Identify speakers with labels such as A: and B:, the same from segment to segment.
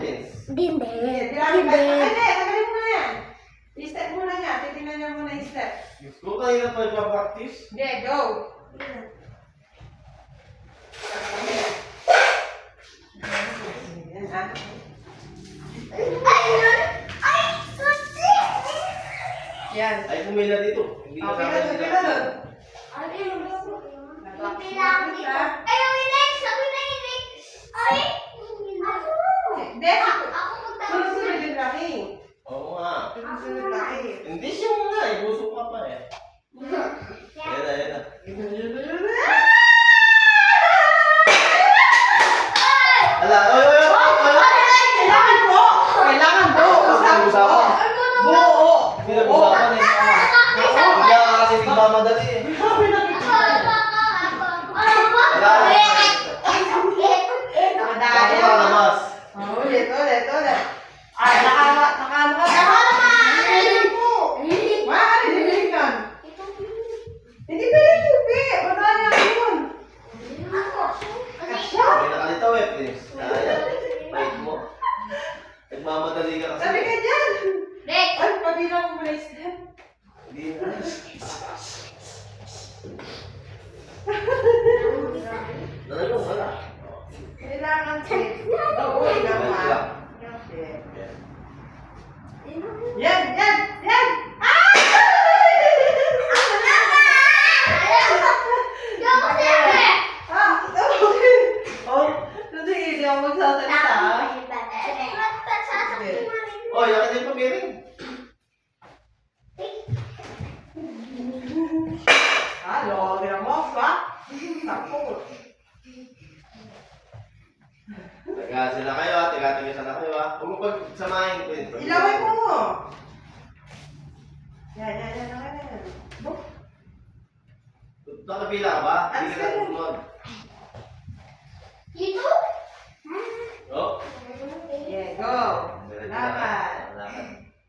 A: Prince.
B: Hindi.
C: Tirahin ka. Ay, hindi. Tagalin mo na yan. I-step muna niya. Titignan niya muna yung step.
A: Kung kanina pa nagpa-practice.
C: Hindi, go. Yan, ha? Yan.
A: Ay, pumila dito. Hindi
C: Okay,
A: kasama
C: doon,
A: sila.
C: pila doon. Hindi, sunod-sunod yung laki.
A: Oo nga.
C: Sunod-sunod laki.
A: Hindi siya muna eh. Busok ka pa eh. Yan na, yan na. Ala, oy, oy, oy, oy.
C: Kailangan po! Kailangan po!
A: Usapan.
C: Buo!
A: Pinag-usapan eh. Hindi ka kasi nagmamadali eh. Ako ka namas.
C: Ulit. Ay, nakano ka. Hindi yan. Hindi pwede tubi. Wala na yun.
A: May nakalitaw eh, Prince. Kaya, bait mo. Nagmamadali ka kasi.
C: Sabi ka dyan. Ay, pabilang mo muna yung step.
A: Hindi na. Nalagong, wala.
C: Kailangan step. Oo, naman. Yan. Hindi ako magsasalita.
A: Oh, yakin din pamiring.
C: Login ang mouse, ha? Tapo.
A: Taga sila kayo ha, taga-tigasan na kayo ha. Huwag mo pagsamahin ko yun.
C: Ilaway mo. Yan.
A: Nakapila ka ba? Hindi ka na sumunod. Oh.
C: Yeah, go. Lakad.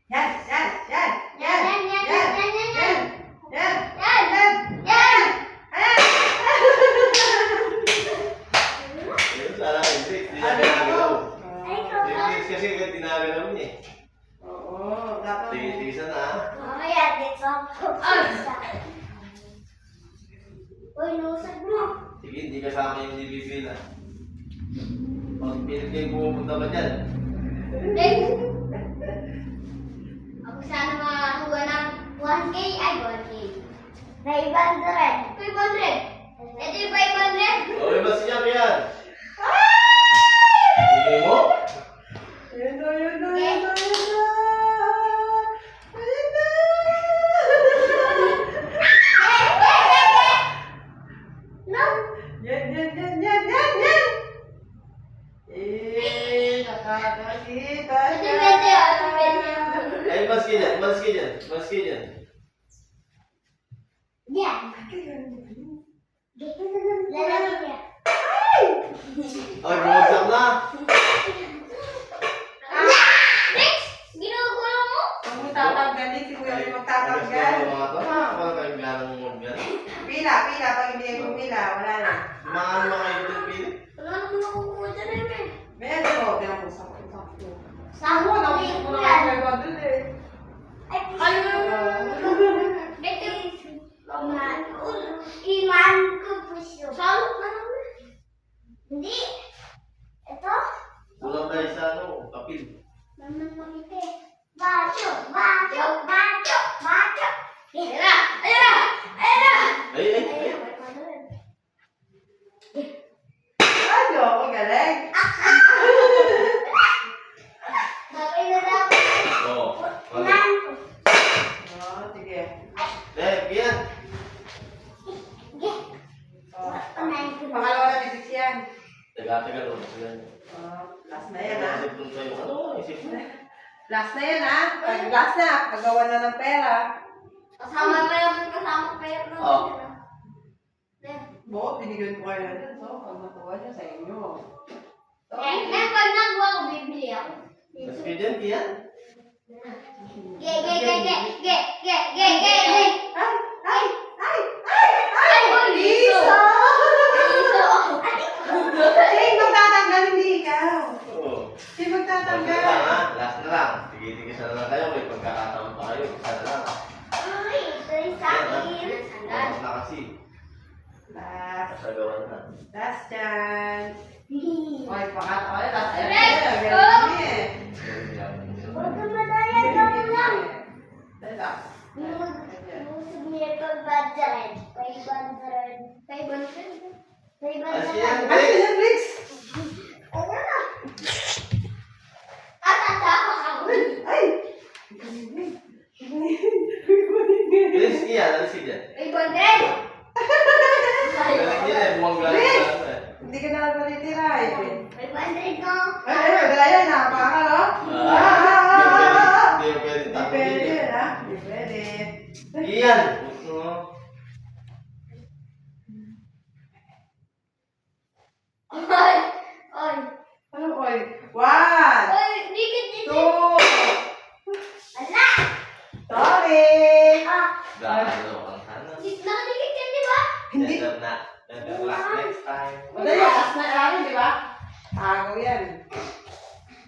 A: Lakad.
C: Yan.
A: Ayun, sana hindi. Hindi na
C: Ano
A: ginagaw.
C: ako?
A: Hindi kasi ginagalaw niya eh.
C: Oo, dapat.
A: Tigil-tigisan na ha.
B: Uy, nusag mo.
A: Sige, hindi kasama yung nibibila. Pag pilit kayo pumupunta ba dyan?
B: Ako sana makakuha ng 1K ay 1K. 500. 500. Ito yung 500.
A: Okay ba siya yan? Hindi mo?
C: Yun na.
B: No.
C: Yan. Nakakakita
B: Ito
C: siya.
B: pwede, ito pwede.
A: Ay, maski dyan.
B: Yan. Lalagyan niya.
A: Ay, bumagsak na.
B: Next! Ginugulo mo?
C: Huwag mo tatanggalin, si Kuya may magtatanggal.
A: Mga to, kapag kayo ganang magyan.
C: Pila, pag hindi ay pumila, wala na.
A: Mga kayo din pili.
B: Wala naman nakukuha dyan namin.
C: Meron mo, kaya mo sa
B: Saan mo
C: Ako,
B: yung
C: nakikita
B: ulan?
C: ko yung dun eh.
B: Ay, Iman ko puso. Salot na naman. Hindi. Ito?
A: Kulang tayo sa ano, kapil.
B: Naman mamiti. Bacho. Ayun na.
A: Ay.
C: Ano, ako galing.
B: Bakit na daw?
A: Oo.
B: Iman ko.
C: Sige.
A: Yan.
C: Pangalawa na bibig yan.
A: Taga-tagal mo sila.
C: Last na yan, ha?
A: Isip mo sa'yo. Ano? Isip mo.
C: Last na yan, ha? Last na. Paggawa na ng pera.
B: Kasama pa yung kasama pa yung
A: Oo.
C: Bo, binigyan ko kayo dun. So, pag nakuha niya sa inyo. So,
B: pag nakuha ko, bibili ako.
A: Maski dyan, Kian.
C: Ay! Lisa! Siya yung magtatanggal, hindi ikaw.
A: Oo.
C: Si magtatanggal.
A: Last na lang ha. Last na lang. Tigil-tigil na lang kayo. May pagkakataon pa kayo. Isa na lang.
B: Ay, ito yung sa akin. Sandal.
A: Na kasi.
C: Last.
A: Kasagawan na.
C: Last chance.
B: Hihi.
C: Oy, pakatawa. Last chance.
B: Let's go! Huwag ka madaya, ikaw lang.
C: Dala.
B: Musog niya pag budget. 500. 500? 500.
A: Asian
C: Ay, sila Bricks.
B: Ano na? Tatatapak ako.
C: Ay!
A: Bilis yan. Alis ka dyan.
B: 500!
A: Galing yan eh. Buwang galing na eh.
C: Hindi ka na matitira eh.
B: 500 no?
C: Ay, daya na. Baka, no?
A: Hindi pwede
C: Hindi
A: tapos
C: pwede
A: yun.
C: yun, ha? Hindi pwede.
A: Iyan. Puto.
B: Oy! Oy!
C: Ano, oy? 1,
B: Oy! Dikit dikit!
C: 2,
B: Ala!
C: sorry!
B: Ah!
A: Dahil ang sana.
B: Nakadikit yan, di ba?
C: Hindi.
A: Never na. Never last next time.
C: Wala yung last na namin, di ba? Agaw yan.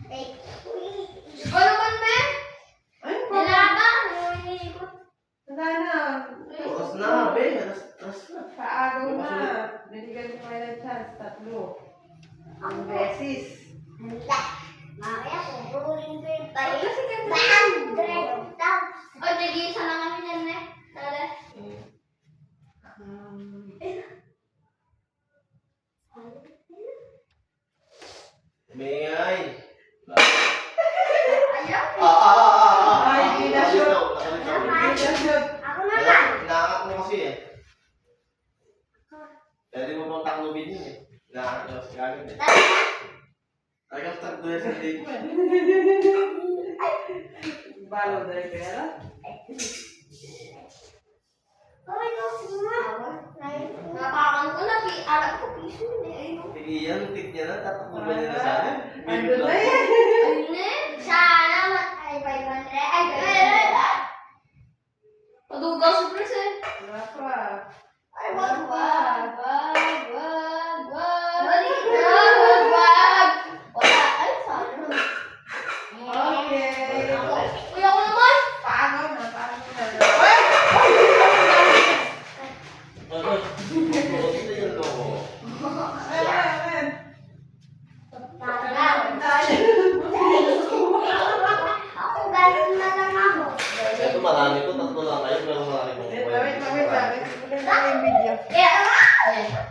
B: Eh, ikaw naman, me?
C: Ay,
B: Nilaba? Iniikot.
C: wala na.
A: Tapos na, be. Tapos na.
C: Paagaw na. Binigyan ko kayo ng chance. 3. Ang beses.
B: Handa. Mamaya, kukunin ko yung tayo.
C: Kasi kasi-
B: 100,000. O, nag-iisa lang kami yan, me. Tala.
A: Mingay.
B: Ayaw.
C: Ay, pinashoot.
A: Nakalito.
B: Ako naman.
A: Inaangat mo kasi eh. Pwede mo bang taklobin yun eh. Inaangat mo kasi kagad eh.
B: Tala.
A: Talagang tagdoy sa date.
C: Balo na yung pera.
B: Ay, no, sige nga. Napakan ko na, alam ko, piso yun eh. Ayun.
A: Sige yan, tit niya na. Tatakbo ba niya na sa akin?
C: Andun na yan.
B: Ayun eh. Sana, ay, 500. Ay, 500. Padugaw sa prison.
C: Wala pa.
B: Ay, wag pa.